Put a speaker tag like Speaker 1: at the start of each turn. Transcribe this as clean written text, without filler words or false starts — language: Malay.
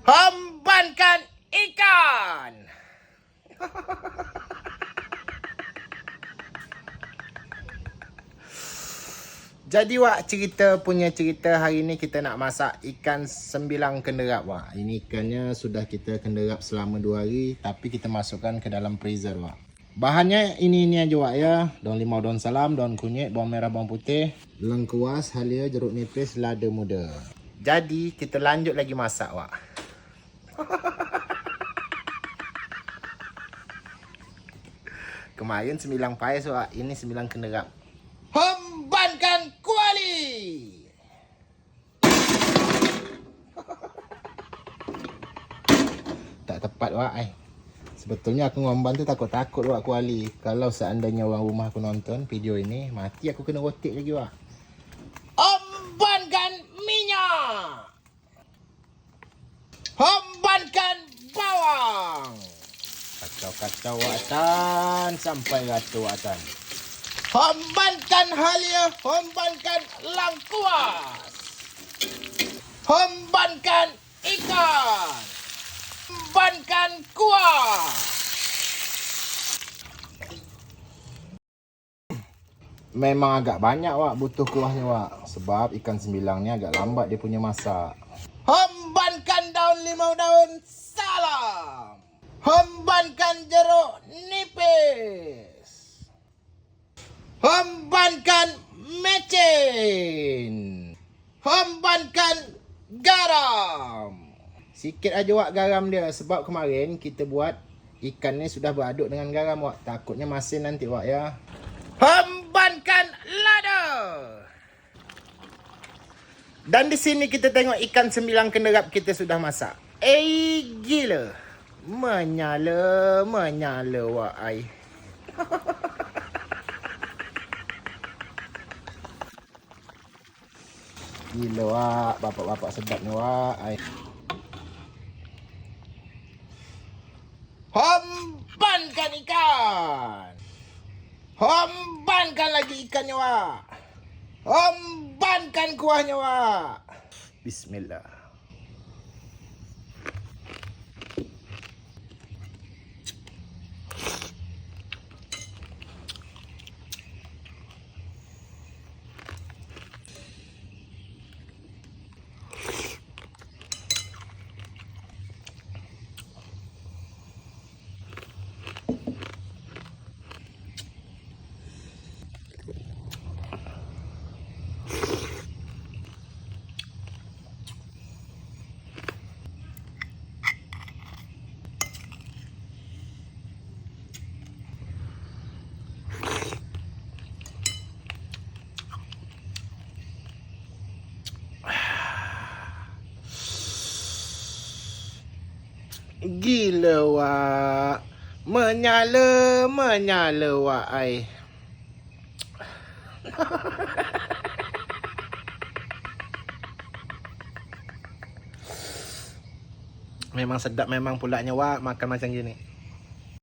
Speaker 1: Hembankan ikan. Jadi Wak, cerita hari ni kita nak masak ikan sembilang kenderap Wak. Ini ikannya sudah kita kenderap selama 2 hari, tapi kita masukkan ke dalam freezer Wak. Bahannya ini aja Wak ya. Daun limau, daun salam, daun kunyit, bawang merah, bawang putih, lengkuas, halia, jeruk nipis, lada muda. Jadi kita lanjut lagi masak Wak. Kemarin sembilang pais Wak, ini sembilang kenderap. Hembankan kuali. Tak tepat Wak Sebetulnya aku ngomban tu takut-takut Wak kuali. Kalau seandainya orang rumah aku nonton video ini, mati aku kena rotik lagi Wak. Hembankan minyak. Hembankan bawang. Kacau-kacau Wak Tan sampai rata Wak Tan. Hembankan halia, hembankan lengkuas. Hembankan ikan. Hembankan kuah. Memang agak banyak Wak butuh kuahnya Wak. Sebab ikan sembilang ni agak lambat dia punya masak. Hembankan daun limau, daun salam. Hembankan jeruk nipis. Hembankan mecin. Hembankan garam. Sikit aja Wak garam dia. Sebab kemarin kita buat ikan ni sudah beraduk dengan garam Wak. Takutnya masin nanti Wak ya. Hembankan lada. Dan di sini kita tengok ikan sembilang kenderap kita sudah masak. Gila. Menyala Wak Gila Wak, bapak-bapak sedap ni Wak Hembankan ikan. Hembankan lagi ikannya Wak. Hembankan kuahnya Wak. Bismillah. Gila Wak. Menyala Wak Memang sedap memang pulaknya Wak makan macam gini.